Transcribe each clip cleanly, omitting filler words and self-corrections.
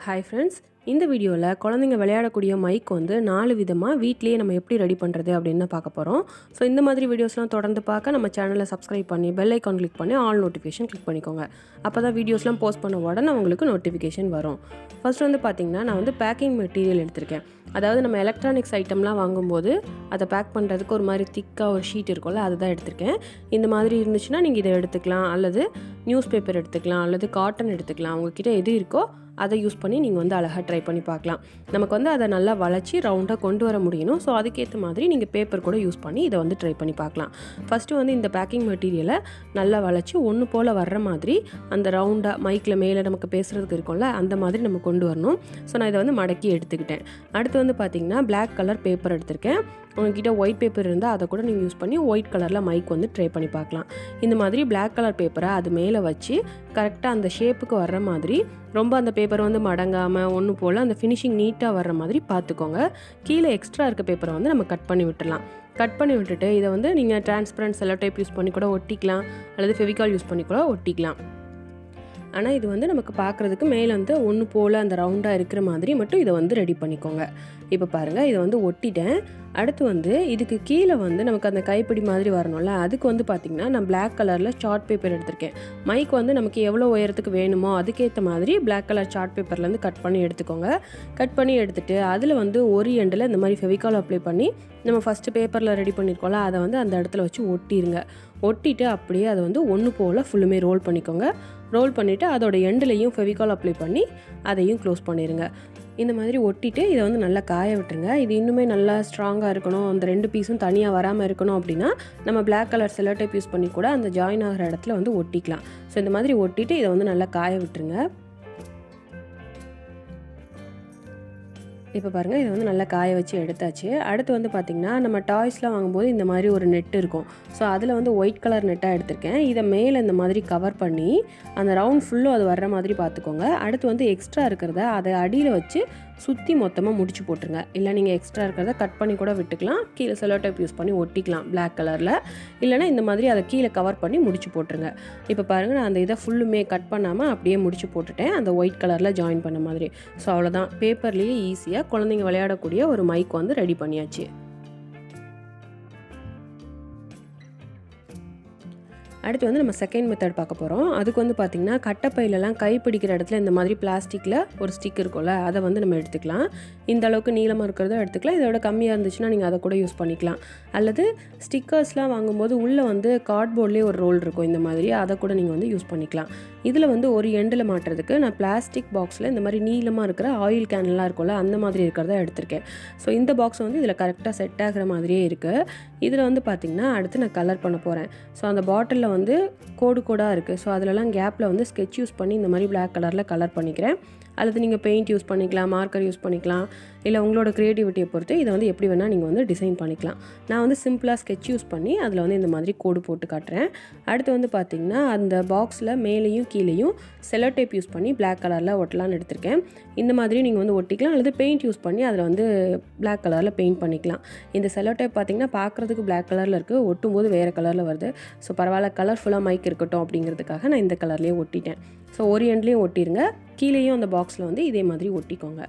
Hi friends, இந்த வீடியோவில் குழந்தைங்க விளையாடக்கூடிய மைக் வந்து 4 விதமாக வீட்லேயே நம்ம எப்படி ரெடி பண்ணுறது அப்படின்னு பார்க்க போகிறோம். ஸோ இந்த மாதிரி வீடியோஸ்லாம் தொடர்ந்து பார்க்க நம்ம சேனலை சப்ஸ்கிரைப் பண்ணி பெல் ஐக்கான் கிளிக் பண்ணி ஆல் நோட்டிஃபிகேஷன் கிளிக் பண்ணிக்கோங்க. அப்போ தான் வீடியோஸ்லாம் போஸ்ட் பண்ண உடனே உங்களுக்கு நோட்டிஃபிகேஷன் வரும். ஃபர்ஸ்ட் வந்து பார்த்திங்கன்னா நான் வந்து பேக்கிங் மெட்டீரியல் எடுத்திருக்கேன். அதாவது நம்ம எலக்ட்ரானிக்ஸ் ஐட்டம்லாம் வாங்கும்போது அதை பேக் பண்ணுறதுக்கு ஒரு மாதிரி திக்காக ஒரு ஷீட் இருக்கும்ல, அதுதான் எடுத்திருக்கேன். இந்த மாதிரி இருந்துச்சுன்னா நீங்கள் இதை எடுத்துக்கலாம், அல்லது நியூஸ் பேப்பர் எடுத்துக்கலாம், அல்லது காட்டன் எடுத்துக்கலாம். உங்ககிட்ட எது இருக்கோ அதை யூஸ் பண்ணி நீங்கள் வந்து அழகாக ட்ரை பண்ணி பார்க்கலாம். நமக்கு வந்து அதை நல்லா வளைச்சி ரவுண்டாக கொண்டு வர முடியணும். ஸோ அதுக்கேற்ற மாதிரி நீங்கள் பேப்பர் கூட யூஸ் பண்ணி இதை வந்து ட்ரை பண்ணி பார்க்கலாம். ஃபஸ்ட்டு வந்து இந்த பேக்கிங் மெட்டீரியலை நல்லா வளைச்சி ஒன்று போல் வர்ற மாதிரி அந்த ரவுண்டாக மைக்கில் மேலே நமக்கு பேசுகிறதுக்கு இருக்கும்ல, அந்த மாதிரி நம்ம கொண்டு வரணும். ஸோ நான் இதை வந்து மடக்கி எடுத்துக்கிட்டேன். அடுத்து வந்து பார்த்திங்கன்னா பிளாக் கலர் பேப்பர் எடுத்திருக்கேன். உங்ககிட்ட ஒயிட் பேப்பர் இருந்தால் அதை கூட நீங்கள் யூஸ் பண்ணி ஒயிட் கலரில் மைக் வந்து ட்ரை பண்ணி பார்க்கலாம். இந்த மாதிரி பிளாக் கலர் பேப்பரை அது மேலே வச்சு கரெக்டாக அந்த ஷேப்புக்கு வர்ற மாதிரி, ரொம்ப அந்த பேப்பர் வந்து மடங்காமல் ஒன்று போல் அந்த ஃபினிஷிங் நீட்டாக வர்ற மாதிரி பார்த்துக்கோங்க. கீழே எக்ஸ்ட்ரா இருக்க பேப்பரை வந்து நம்ம கட் பண்ணி விட்டுடலாம். கட் பண்ணி விட்டுட்டு இதை வந்து நீங்கள் டிரான்ஸ்பரண்ட் செல்லோ டேப் யூஸ் பண்ணி கூட ஒட்டிக்கலாம், அல்லது ஃபெவிகால் யூஸ் பண்ணி கூட ஒட்டிக்கலாம். ஆனால் இது வந்து நமக்கு பார்க்குறதுக்கு மேலே வந்து ஒன்று போல் அந்த ரவுண்டாக இருக்கிற மாதிரி மட்டும் இதை வந்து ரெடி பண்ணிக்கோங்க. இப்போ பாருங்கள், இதை வந்து ஒட்டிட்டேன். அடுத்து வந்து இதுக்கு கீழே வந்து நமக்கு அந்த கைப்பிடி மாதிரி வரணும்ல, அதுக்கு வந்து பார்த்திங்கன்னா நான் பிளாக் கலரில் சார்ட் பேப்பர் எடுத்திருக்கேன். மைக் வந்து நமக்கு எவ்வளோ உயரத்துக்கு வேணுமோ அதுக்கேற்ற மாதிரி பிளாக் கலர் சார்ட் பேப்பர்லேருந்து கட் பண்ணி எடுத்துக்கோங்க. கட் பண்ணி எடுத்துகிட்டு அதில் வந்து ஒரு எண்டில் இந்த மாதிரி ஃபெவிகால் அப்ளை பண்ணி நம்ம ஃபஸ்ட்டு பேப்பரில் ரெடி பண்ணியிருக்கோம்ல, அதை வந்து அந்த இடத்துல வச்சு ஒட்டிடுங்க. ஒட்டிட்டு அப்படியே அதை வந்து ஒன்று போல் ஃபுல்லுமே ரோல் பண்ணிக்கோங்க. ரோல் பண்ணிவிட்டு அதோட எண்டுலேயும் ஃபெவிகால் அப்ளை பண்ணி அதையும் க்ளோஸ் பண்ணிடுங்க. இந்த மாதிரி ஒட்டிட்டு இதை வந்து நல்லா காய விட்டுருங்க. இது இன்னுமே நல்லா ஸ்ட்ராங்காக இருக்கணும், அந்த 2 பீஸும் தனியாக வராமல் இருக்கணும் அப்படின்னா நம்ம black colour cello tape use பண்ணி கூட அந்த ஜாயின் ஆகிற இடத்துல வந்து ஒட்டிக்கலாம். ஸோ இந்த மாதிரி ஒட்டிட்டு இதை வந்து நல்லா காய விட்டுருங்க. இப்போ பாருங்கள், இதை வந்து நல்லா காய வச்சு எடுத்தாச்சு. அடுத்து வந்து பார்த்திங்கன்னா நம்ம டாய்ஸ்லாம் வாங்கும்போது இந்த மாதிரி ஒரு நெட் இருக்கும். ஸோ அதில் வந்து ஒயிட் கலர் நெட்டாக எடுத்திருக்கேன். இதை மேலே இந்த மாதிரி கவர் பண்ணி அந்த ரவுண்ட் ஃபுல்லும் அது வர்ற மாதிரி பார்த்துக்கோங்க. அடுத்து வந்து எக்ஸ்ட்ரா இருக்கிறத அதை அடியில் வச்சு சுற்றி மொத்தமாக முடிச்சு போட்டுருங்க. இல்லை நீங்கள் எக்ஸ்ட்ரா இருக்கிறத கட் பண்ணி கூட விட்டுக்கலாம், கீழே செல்லோ டேப் யூஸ் பண்ணி ஒட்டிக்கலாம் பிளாக் கலரில். இல்லைனா இந்த மாதிரி அதை கீழே கவர் பண்ணி முடிச்சு போட்டுருங்க. இப்போ பாருங்கள், நான் அந்த இதை ஃபுல்லுமே கட் பண்ணாமல் அப்படியே முடிச்சு போட்டுட்டேன், அந்த ஒயிட் கலரில் ஜாயின் பண்ண மாதிரி. ஸோ அவ்வளோதான், பேப்பர்லேயே ஈஸியாக குழந்தைங்க விளையாடக்கூடிய ஒரு மைக் வந்து ரெடி பண்ணியாச்சு. அடுத்து வந்து நம்ம செகண்ட் மெத்தட் பார்க்க போகிறோம். அதுக்கு வந்து பார்த்திங்கன்னா கட்டைப்பையிலலாம் கை பிடிக்கிற இடத்துல இந்த மாதிரி பிளாஸ்டிக்கில் ஒரு ஸ்டிக் இருக்கும்ல, அதை வந்து நம்ம எடுத்துக்கலாம். இந்த அளவுக்கு நீளமாக இருக்கிறத எடுத்துக்கலாம். இதோட கம்மியாக இருந்துச்சுன்னா நீங்கள் அதை கூட யூஸ் பண்ணிக்கலாம். அல்லது ஸ்டிக்கர்ஸ்லாம் வாங்கும்போது உள்ளே வந்து கார்ட்போர்ட்லேயே ஒரு ரோல் இருக்கும், இந்த மாதிரி அதை கூட நீங்கள் வந்து யூஸ் பண்ணிக்கலாம். இதில் வந்து ஒரு எண்டில் மாட்டுறதுக்கு நான் பிளாஸ்டிக் பாக்ஸில் இந்த மாதிரி நீளமாக இருக்கிற ஆயில் கேன்லாம் இருக்கும்ல, அந்த மாதிரி இருக்கிறத எடுத்திருக்கேன். ஸோ இந்த பாக்ஸ் வந்து இதில் கரெக்டாக செட் ஆகிற மாதிரியே இருக்குது. இதில் வந்து பார்த்திங்கன்னா அடுத்து நான் கலர் பண்ண போகிறேன். ஸோ அந்த பாட்டிலில் வந்து கோடு கோடாக இருக்குது. ஸோ அதிலலாம் கேப்பில் வந்து ஸ்கெட்ச் யூஸ் பண்ணி இந்த மாதிரி பிளாக் கலரில் கலர் பண்ணிக்கிறேன். அல்லது நீங்கள் பெயிண்ட் யூஸ் பண்ணிக்கலாம், மார்க்கர் யூஸ் பண்ணிக்கலாம், இல்லை உங்களோட க்ரியேட்டிவிட்டியை பொறுத்து இதை வந்து எப்படி வேணால் நீங்கள் வந்து டிசைன் பண்ணிக்கலாம். நான் வந்து சிம்பிளாக ஸ்கெட்ச் யூஸ் பண்ணி அதில் வந்து இந்த மாதிரி கோடு போட்டு காட்டுறேன். அடுத்து வந்து பார்த்திங்கன்னா அந்த பாக்ஸில் மேலேயும் கீழேயும் செல்லோ டேப் யூஸ் பண்ணி பிளாக் கலரில் ஒட்டலான்னு எடுத்திருக்கேன். இந்த மாதிரி நீங்கள் வந்து ஒட்டிக்கலாம், அல்லது பெயிண்ட் யூஸ் பண்ணி அதில் வந்து பிளாக் கலரில் பெயிண்ட் பண்ணிக்கலாம். இந்த செல்லோ டேப் பார்த்திங்கன்னா பார்க்குறதுக்கு பிளாக் கலரில் இருக்குது, ஒட்டும் போது வேறு கலரில் வருது. ஸோ பரவாயில்ல, கலர்ஃபுல்லாக மைக் இருக்கட்டும் அப்படிங்கிறதுக்காக நான் இந்த கலர்லேயே ஒட்டிட்டேன். ஸோ ஒரு எண்ட்லேயும் ஒட்டிடுங்க, கீழேயும் அந்த பாக்ஸில் வந்து இதே மாதிரி ஒட்டிக்கோங்க.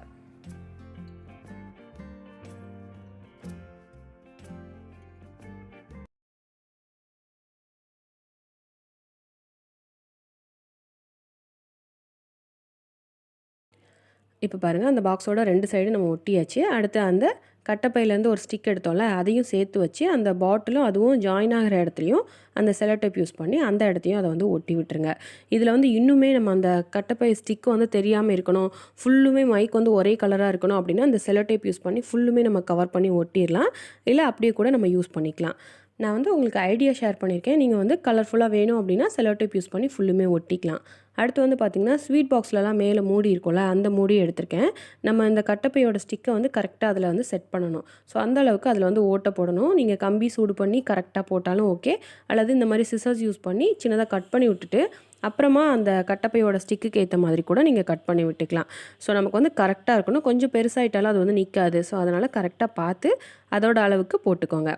இப்போ பாருங்கள், அந்த பாக்ஸோட 2 சைடு நம்ம ஒட்டியாச்சு. அடுத்து அந்த கட்டைப்பையிலேருந்து ஒரு ஸ்டிக் எடுத்தோம்ல, அதையும் சேர்த்து வச்சு அந்த பாட்டிலும் அதுவும் ஜாயின் ஆகிற இடத்துலையும் அந்த செல்லோ டேப் யூஸ் பண்ணி அந்த இடத்தையும் அதை வந்து ஒட்டி விட்டுருங்க. இதில் வந்து இன்னுமே நம்ம அந்த கட்டைப்பை ஸ்டிக்கு வந்து தெரியாமல் இருக்கணும், ஃபுல்லுமே மைக் வந்து ஒரே கலராக இருக்கணும் அப்படின்னா அந்த செல்லோ டேப் யூஸ் பண்ணி ஃபுல்லுமே நம்ம கவர் பண்ணி ஒட்டிடலாம். இல்லை அப்படியே கூட நம்ம யூஸ் பண்ணிக்கலாம். நான் வந்து உங்களுக்கு ஐடியா ஷேர் பண்ணியிருக்கேன். நீங்கள் வந்து கலர்ஃபுல்லாக வேணும் அப்படின்னா செல்லோ டேப் யூஸ் பண்ணி ஃபுல்லுமே ஒட்டிக்கலாம். அடுத்து வந்து பார்த்திங்கன்னா ஸ்வீட் பாக்ஸ்லலாம் மேலே மூடி இருக்கும்ல, அந்த மூடி எடுத்திருக்கேன். நம்ம இந்த கட்டைப்பையோட ஸ்டிக்கை வந்து கரெக்டாக அதில் வந்து செட் பண்ணணும். ஸோ அந்த அளவுக்கு அதில் வந்து ஓட்டை போடணும். நீங்கள் கம்பி சூடு பண்ணி கரெக்டாக போட்டாலும் ஓகே, அல்லது இந்த மாதிரி சிசர்ஸ் யூஸ் பண்ணி சின்னதாக கட் பண்ணி விட்டுட்டு அப்புறமா அந்த கட்டைப்பையோட ஸ்டிக்குக்கு ஏற்ற மாதிரி கூட நீங்கள் கட் பண்ணி விட்டுக்கலாம். ஸோ நமக்கு வந்து கரெக்டாக இருக்கணும். கொஞ்சம் பெருசாகிட்டாலும் அது வந்து நிற்காது. ஸோ அதனால் கரெக்டாக பார்த்து அதோட அளவுக்கு போட்டுக்கோங்க.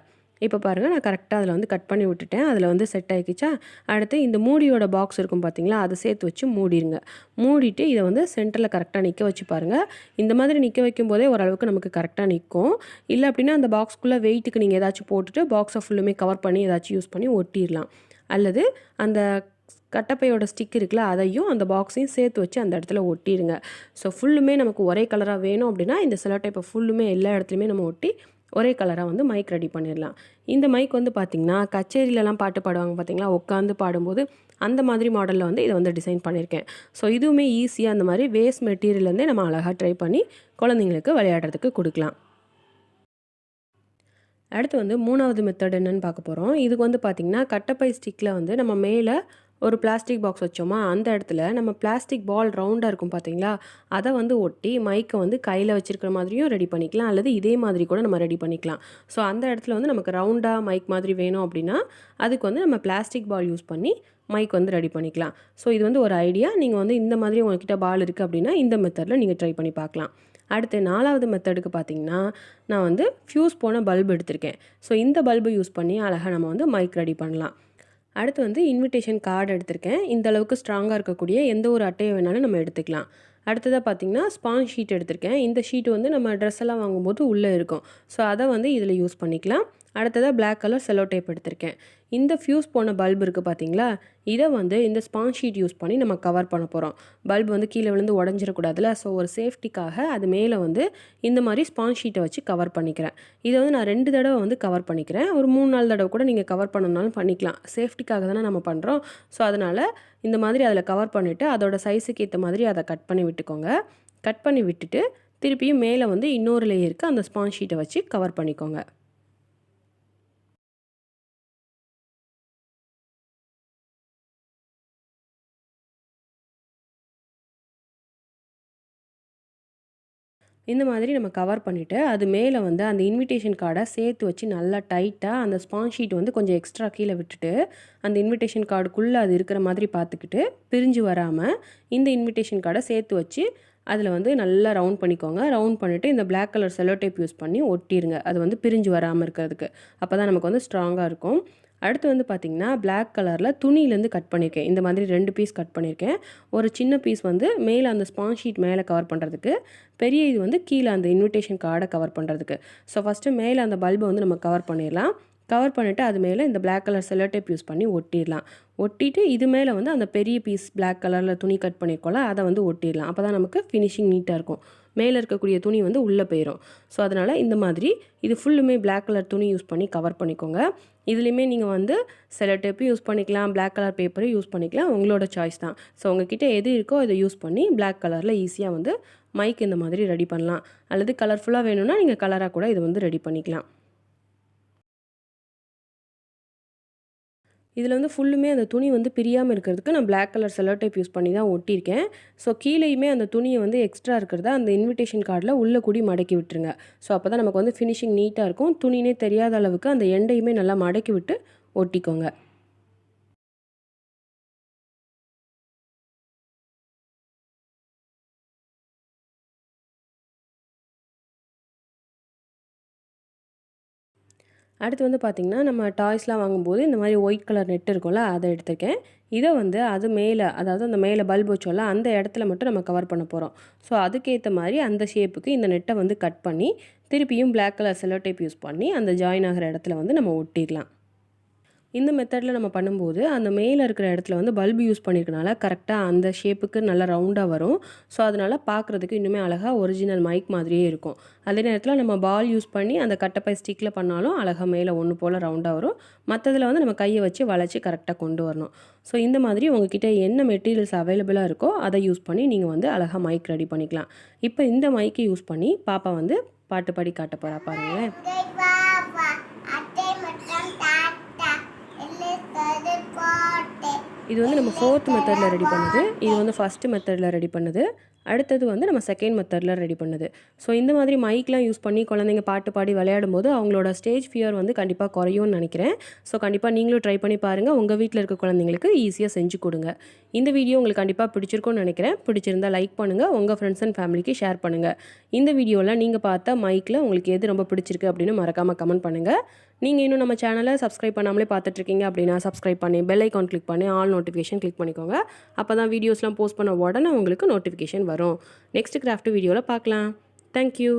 இப்போ பாருங்கள் நான் கரெக்டாக அதில் வந்து கட் பண்ணி விட்டுட்டேன். அதில் வந்து செட் ஆகிக்கிச்சா. அடுத்து இந்த மூடியோட பாக்ஸ் இருக்கும் பார்த்தீங்களா, அதை சேர்த்து வச்சு மூடிடுங்க. மூடிட்டு இதை வந்து சென்டரில் கரெக்டாக நிற்க வச்சு பாருங்கள். இந்த மாதிரி நிற்க வைக்கும்போதே ஓரளவுக்கு நமக்கு கரெக்டாக நிற்கும். இல்லை அப்படின்னா அந்த பாக்ஸ்க்குள்ளே வெயிட்டுக்கு நீங்கள் ஏதாச்சும் போட்டுட்டு பாக்ஸை ஃபுல்லுமே கவர் பண்ணி ஏதாச்சும் யூஸ் பண்ணி ஒட்டிடலாம். அல்லது அந்த கட்டப்பையோட ஸ்டிக் இருக்குல்ல, அதையும் அந்த பாக்ஸையும் சேர்த்து வச்சு அந்த இடத்துல ஒட்டிடுங்க. ஸோ ஃபுல்லுமே நமக்கு ஒரே கலராக வேணும் அப்படின்னா இந்த செலோ டேப்பை ஃபுல்லுமே எல்லா இடத்துலையுமே நம்ம ஒட்டி ஒரே கலராக வந்து மைக் ரெடி பண்ணிடலாம். இந்த மைக் வந்து பார்த்திங்கன்னா கச்சேரியிலலாம் பாட்டு பாடுவாங்க பார்த்தீங்களா, உட்காந்து பாடும்போது அந்த மாதிரி மாடலில் வந்து இதை வந்து டிசைன் பண்ணியிருக்கேன். ஸோ இதுவுமே ஈஸியாக அந்த மாதிரி வேஸ்ட் மெட்டீரியல்லேருந்தே நம்ம அழகாக ட்ரை பண்ணி குழந்தைங்களுக்கு விளையாடுறதுக்கு கொடுக்கலாம். அடுத்து வந்து 3வது மெத்தட் என்னென்னு பார்க்க போகிறோம். இதுக்கு வந்து பார்த்திங்கன்னா கட்டப்பை ஸ்டிக்கில் வந்து நம்ம மேலே ஒரு பிளாஸ்டிக் பாக்ஸ் வச்சோமா, அந்த இடத்துல நம்ம பிளாஸ்டிக் பால் ரவுண்டாக இருக்கும் பார்த்தீங்களா, அதை வந்து ஒட்டி மைக்கை வந்து கையில் வச்சுருக்கிற மாதிரியும் ரெடி பண்ணிக்கலாம். அல்லது இதே மாதிரி கூட நம்ம ரெடி பண்ணிக்கலாம். ஸோ அந்த இடத்துல வந்து நமக்கு ரவுண்டாக மைக் மாதிரி வேணும் அப்படின்னா அதுக்கு வந்து நம்ம பிளாஸ்டிக் பால் யூஸ் பண்ணி மைக் வந்து ரெடி பண்ணிக்கலாம். ஸோ இது வந்து ஒரு ஐடியா. நீங்கள் வந்து இந்த மாதிரி உங்கள்கிட்ட பால் இருக்குது அப்படின்னா இந்த மெத்தடில் நீங்கள் ட்ரை பண்ணி பார்க்கலாம். அடுத்து 4வது மெத்தடுக்கு பார்த்திங்கன்னா நான் வந்து ஃப்யூஸ் போன பல்பு எடுத்திருக்கேன். ஸோ இந்த பல்பு யூஸ் பண்ணி அழகாக நம்ம வந்து மைக் ரெடி பண்ணலாம். அடுத்து வந்து இன்விடேஷன் கார்டு எடுத்திருக்கேன். இந்த அளவுக்கு ஸ்ட்ராங்காக இருக்கக்கூடிய எந்த ஒரு அட்டையை வேணாலும் நம்ம எடுத்துக்கலாம். அடுத்ததாக பார்த்திங்கன்னா ஸ்பாஞ்ச் ஷீட் எடுத்திருக்கேன். இந்த ஷீட் வந்து நம்ம ட்ரெஸ் எல்லாம் வாங்கும்போது உள்ளே இருக்கும். ஸோ அதை வந்து இதில் யூஸ் பண்ணிக்கலாம். அடுத்ததாக பிளாக் கலர் செலோ டேப் எடுத்திருக்கேன். இந்த ஃப்யூஸ் போன பல்பு இருக்குது பார்த்தீங்களா, இதை வந்து இந்த ஸ்பாஞ்ச் ஷீட் யூஸ் பண்ணி நம்ம கவர் பண்ண போகிறோம். பல்பு வந்து கீழே விழுந்து உடஞ்சிடக்கூடாதுல. ஸோ ஒரு சேஃப்டிக்காக அது மேலே வந்து இந்த மாதிரி ஸ்பாஞ்ச் ஷீட்டை வச்சு கவர் பண்ணிக்கிறேன். இதை வந்து நான் 2 தடவை வந்து கவர் பண்ணிக்கிறேன். ஒரு 3-4 தடவை கூட நீங்கள் கவர் பண்ணணும்னாலும் பண்ணிக்கலாம். சேஃப்டிக்காக தானே நம்ம பண்ணுறோம். ஸோ அதனால் இந்த மாதிரி அதில் கவர் பண்ணிவிட்டு அதோட சைஸுக்கு ஏற்ற மாதிரி அதை கட் பண்ணி விட்டுக்கோங்க. கட் பண்ணி விட்டுட்டு திருப்பியும் மேலே வந்து இன்னொரு லேயருக்கு அந்த ஸ்பாஞ்ச் ஷீட்டை வச்சு கவர் பண்ணிக்கோங்க. இந்த மாதிரி நம்ம கவர் பண்ணிவிட்டு அது மேலே வந்து அந்த இன்விடேஷன் கார்டை சேர்த்து வச்சு நல்லா டைட்டாக அந்த ஸ்பாஞ்ச் ஷீட் வந்து கொஞ்சம் எக்ஸ்ட்ரா கீழே விட்டுட்டு அந்த இன்விடேஷன் கார்டுக்குள்ளே அது இருக்கிற மாதிரி பார்த்துக்கிட்டு பிரிஞ்சு வராமல் இந்த இன்விடேஷன் கார்டை சேர்த்து வச்சு அதில் வந்து நல்லா ரவுண்ட் பண்ணிக்கோங்க. ரவுண்ட் பண்ணிவிட்டு இந்த black colour cello tape use பண்ணி ஒட்டிடுங்க. அது வந்து பிரிஞ்சு வராமல் இருக்கிறதுக்கு. அப்போ தான் நமக்கு வந்து ஸ்ட்ராங்காக இருக்கும். அடுத்து வந்து பார்த்திங்கன்னா பிளாக் கலரில் துணியிலேருந்து கட் பண்ணியிருக்கேன். இந்த மாதிரி 2 பீஸ் கட் பண்ணியிருக்கேன். ஒரு சின்ன பீஸ் வந்து மேலே அந்த ஸ்பாஞ்ச் ஷீட் மேலே கவர் பண்ணுறதுக்கு, பெரிய இது வந்து கீழே அந்த இன்விடேஷன் கார்டை கவர் பண்ணுறதுக்கு. ஸோ ஃபஸ்ட்டு மேலே அந்த பல்பை வந்து நம்ம கவர் பண்ணிடலாம். கவர் பண்ணிவிட்டு அது மேலே இந்த black colour cello tape use பண்ணி ஒட்டிடலாம். ஒட்டிட்டு இது மேலே வந்து அந்த பெரிய பீஸ் பிளாக் கலரில் துணி கட் பண்ணியிருக்கோம்ல, அதை வந்து ஒட்டிடலாம். அப்போ தான் நமக்கு ஃபினிஷிங் நீட்டாக இருக்கும். மேலே இருக்கக்கூடிய துணி வந்து உள்ளே போயிடும். ஸோ அதனால் இந்த மாதிரி இது ஃபுல்லுமே பிளாக் கலர் துணி யூஸ் பண்ணி கவர் பண்ணிக்கோங்க. இதுலேயுமே நீங்கள் வந்து செல்லோ டேப்பு யூஸ் பண்ணிக்கலாம், பிளாக் கலர் பேப்பரும் யூஸ் பண்ணிக்கலாம். உங்களோட சாய்ஸ் தான். ஸோ உங்ககிட்ட எது இருக்கோ அதை யூஸ் பண்ணி பிளாக் கலரில் ஈஸியாக வந்து மைக் இந்த மாதிரி ரெடி பண்ணலாம். அல்லது கலர்ஃபுல்லாக வேணும்னா நீங்கள் கலராக கூட இது வந்து ரெடி பண்ணிக்கலாம். இதில் வந்து ஃபுல்லுமே அந்த துணி வந்து பிரியாமல் இருக்கிறதுக்கு நான் black colour cello tape use பண்ணி தான் ஒட்டியிருக்கேன். ஸோ கீழேயுமே அந்த துணியை வந்து எக்ஸ்ட்ரா இருக்கிறத அந்த இன்விடேஷன் கார்டில் உள்ளே கூடி மடக்கி விட்டுருங்க. ஸோ அப்போ தான் நமக்கு வந்து ஃபினிஷிங் நீட்டாக இருக்கும். துணினே தெரியாத அளவுக்கு அந்த எண்டையுமே நல்லா மடக்கி விட்டு ஒட்டிக்கோங்க. அடுத்து வந்து பார்த்திங்கன்னா நம்ம டாய்ஸ்லாம் வாங்கும்போது இந்த மாதிரி ஒயிட் கலர் நெட் இருக்கும்ல, அதை எடுத்திருக்கேன். இதை வந்து அது மேலே, அதாவது அந்த மேலே பல்ப் வச்சோம்ல அந்த இடத்துல மட்டும் நம்ம கவர் பண்ண போகிறோம். ஸோ அதுக்கேற்ற மாதிரி அந்த ஷேப்புக்கு இந்த நெட்டை வந்து கட் பண்ணி திருப்பியும் black colour cello tape use பண்ணி அந்த ஜாயின் ஆகிற இடத்துல வந்து நம்ம ஒட்டிடலாம். இந்த மெத்தடில் நம்ம பண்ணும்போது அந்த மேலே இருக்கிற இடத்துல வந்து பல்பு யூஸ் பண்ணியிருக்கனால கரெக்டாக அந்த ஷேப்புக்கு நல்லா ரவுண்டாக வரும். ஸோ அதனால் பார்க்குறதுக்கு இன்னுமே அழகாக ஒரிஜினல் மைக் மாதிரியே இருக்கும். அதே நேரத்தில் நம்ம பால் யூஸ் பண்ணி அந்த கட்டப்பை ஸ்டிக்கில் பண்ணாலும் அழகாக மேலே ஒன்று போல் ரவுண்டாக வரும். மற்றதில் வந்து நம்ம கையை வச்சு வளைச்சி கரெக்டாக கொண்டு வரணும். ஸோ இந்த மாதிரி உங்ககிட்ட என்ன மெட்டீரியல்ஸ் அவைலபிளாக இருக்கோ அதை யூஸ் பண்ணி நீங்கள் வந்து அழகாக மைக் ரெடி பண்ணிக்கலாம். இப்போ இந்த மைக்கை யூஸ் பண்ணி பாப்பா வந்து பாட்டு பாடி காட்ட போகிறா பாருங்களேன். இது வந்து நம்ம 4th மெத்தடில் ரெடி பண்ணுது. இது வந்து 1st மெத்தடில் ரெடி பண்ணுது. அடுத்தது வந்து நம்ம 2nd மெத்தடில் ரெடி பண்ணுது. ஸோ இந்த மாதிரி மைக்லாம் யூஸ் பண்ணி குழந்தைங்க பாட்டு பாடி விளையாடும் போது அவங்களோட ஸ்டேஜ் ஃபியர் வந்து கண்டிப்பாக குறையும்னு நினைக்கிறேன். ஸோ கண்டிப்பாக நீங்களும் ட்ரை பண்ணி பாருங்கள். உங்கள் வீட்டில் இருக்க குழந்தைங்களுக்கு ஈஸியாக செஞ்சு கொடுங்க. இந்த வீடியோ உங்களுக்கு கண்டிப்பாக பிடிச்சிருக்கும்னு நினைக்கிறேன். பிடிச்சிருந்தா லைக் பண்ணுங்கள், உங்கள் ஃப்ரெண்ட்ஸ் அண்ட் ஃபேமிலிக்கு ஷேர் பண்ணுங்கள். இந்த வீடியோவில் நீங்கள் பார்த்த மைக்கில் உங்களுக்கு எது ரொம்ப பிடிச்சிருக்கு அப்படின்னு மறக்காமல் கமெண்ட் பண்ணுங்கள். நீங்கள் இன்னும் நம்ம சேனலை சப்ஸ்கிரைப் பண்ணாமலே பார்த்துட்ருக்கீங்க அப்படின்னா சப்ஸ்கிரைப் பண்ணி பெல் ஐக்கான் கிளிக் பண்ணி ஆல் நோட்டிஃபிகேஷன் கிளிக் பண்ணிக்கோங்க. அப்போ தான் வீடியோஸ்லாம் போஸ்ட் பண்ண உடனே உங்களுக்கு நோட்டிஃபிகேஷன் வரும். நெக்ஸ்ட் கிராஃப்ட் வீடியோவில் பார்க்கலாம். தேங்க்யூ.